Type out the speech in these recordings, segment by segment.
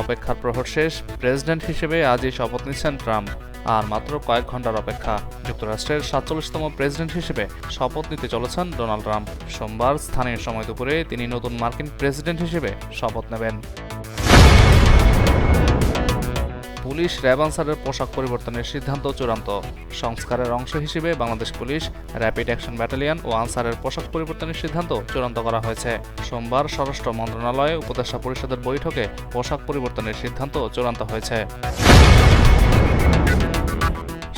অপেক্ষার প্রহর শেষ, প্রেসিডেন্ট হিসেবে আজই শপথ নিচ্ছেন ট্রাম্প। আর মাত্র কয়েক ঘন্টার অপেক্ষা, যুক্তরাষ্ট্রের 47তম প্রেসিডেন্ট হিসেবে শপথ নিতে চলেছেন ডোনাল্ড ট্রাম্প। সোমবার স্থানীয় সময় দুপুরে তিনি নতুন মার্কিন প্রেসিডেন্ট হিসেবে শপথ নেবেন। পুলিশ র্যাব আনসারের পোশাক পরিবর্তনের সিদ্ধান্ত চূড়ান্ত। সংস্কারের অংশ হিসেবে Bangladesh police, rapid action battalion ও আনসারের পোশাক পরিবর্তনের সিদ্ধান্ত চূড়ান্ত করা হয়েছে। সোমবার স্বরাষ্ট্র মন্ত্রণালয়ে উপদেষ্টা পরিষদের বৈঠকে পোশাক পরিবর্তনের সিদ্ধান্ত চূড়ান্ত হয়েছে।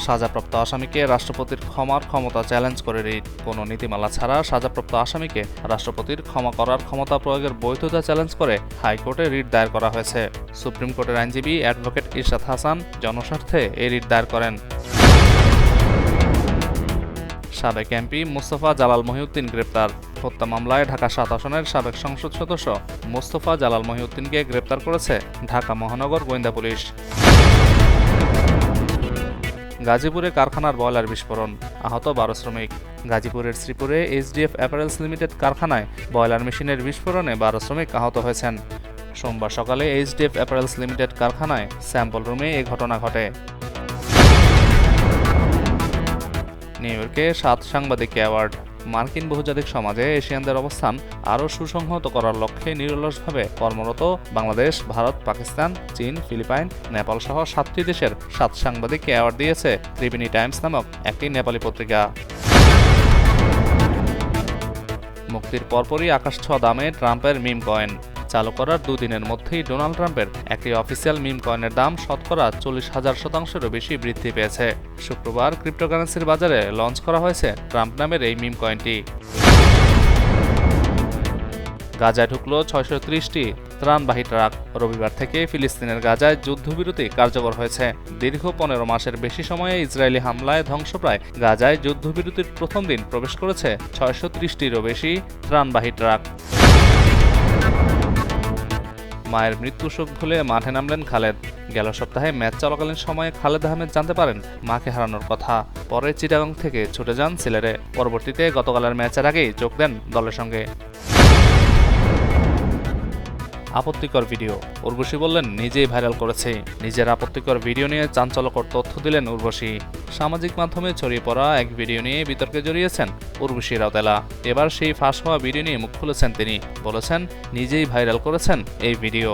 সাজাপ্রাপ্ত আসামিকে রাষ্ট্রপতির ক্ষমার ক্ষমতা চ্যালেঞ্জ করে রিট। কোনো নীতিমালা ছাড়া সাজাপ্রাপ্ত আসামিকে রাষ্ট্রপতির ক্ষমা করার ক্ষমতা প্রয়োগের বৈধতা চ্যালেঞ্জ করে হাইকোর্টে রিট দায়ের করা হয়েছে। সুপ্রিম কোর্টের আইনজীবী অ্যাডভোকেট ইরশাদ হাসান জনস্বার্থে এই রিট দায়ের করেন। সাবেক এমপি মোস্তফা জালাল মহিউদ্দিন গ্রেপ্তার। হত্যা মামলায় ঢাকা ৭ আসনের সাবেক সংসদ সদস্য মোস্তফা জালাল মহিউদ্দিনকে গ্রেপ্তার করেছে ঢাকা মহানগর গোয়েন্দা পুলিশ। গাজীপুরে কারখানার বয়লার বিস্ফোরণ, আহত 12 শ্রমিক। গাজীপুরের শ্রীপুরে এইচডিএফ অ্যাপারেলস লিমিটেড কারখানায় বয়লার মেশিনের বিস্ফোরণে 12 শ্রমিক আহত হয়েছেন। সোমবার সকালে এইচডিএফ অ্যাপারেলস লিমিটেড কারখানায় স্যাম্পল রুমে এ ঘটনা ঘটে। নিউ ইয়র্কে 7 সাংবাদিক অ্যাওয়ার্ড। মার্কিন বহুজাতিক সমাজে এশিয়ানদের অবস্থান আরও সুসংহত করার লক্ষ্যে নিরলসভাবে কর্মরত বাংলাদেশ, ভারত, পাকিস্তান, চীন, ফিলিপাইন, নেপাল সহ 7টি দেশের 7 সাংবাদিককে অ্যাওয়ার্ড দিয়েছে ত্রিবেণী টাইমস নামক একটি নেপালি পত্রিকা। মুক্তির পরপরই আকাশ ছোঁয়া দামে ট্রাম্পের মিম কয়েন। চালু করার 2 দিনের মধ্যেই ডোনাল্ড ট্রাম্পের একটি অফিসিয়াল মিম কয়েনের দাম শতকরা 40,000% বেশি বৃদ্ধি পেয়েছে। শুক্রবার ক্রিপ্টোকারেন্সির বাজারে লঞ্চ করা হয়েছে ট্রাম্প নামের এই মিম কয়েনটি। গাজায় ঢুকলো 630টি ত্রাণবাহী ট্রাক। রবিবার থেকে ফিলিস্তিনের গাজায় যুদ্ধবিরতি কার্যকর হয়েছে। দীর্ঘ 15 মাসের বেশি সময়ে ইসরায়েলি হামলায় ধ্বংসপ্রায় গাজায় যুদ্ধবিরতির প্রথম দিন প্রবেশ করেছে 630টিরও বেশি ত্রাণবাহী ট্রাক। মায়ের মৃত্যু শোক ভুলে মাঠে নামলেন খালেদ। গেল সপ্তাহে ম্যাচ চলাকালীন সময়ে খালেদ আহমেদ জানতে পারেন মাকে হারানোর কথা। পরে চিটাগাং থেকে ছুটে যান সিলেটে। পরবর্তীতে গতকালের ম্যাচের আগেই যোগ দেন দলের সঙ্গে। আপত্তিকর ভিডিও, উর্বশী বললেন নিজেই ভাইরাল করেছে। নিজের আপত্তিকর ভিডিও নিয়ে চাঞ্চল্যকর তথ্য দিলেন উর্বশী। সামাজিক মাধ্যমে ছড়িয়ে পড়া এক ভিডিও নিয়ে বিতর্কে জড়িয়েছেন উর্বশী রাউতেলা। এবার সেই ফাঁস হওয়া ভিডিও নিয়ে মুখ খুলেছেন তিনি। বলেছেন নিজেই ভাইরাল করেছেন এই ভিডিও।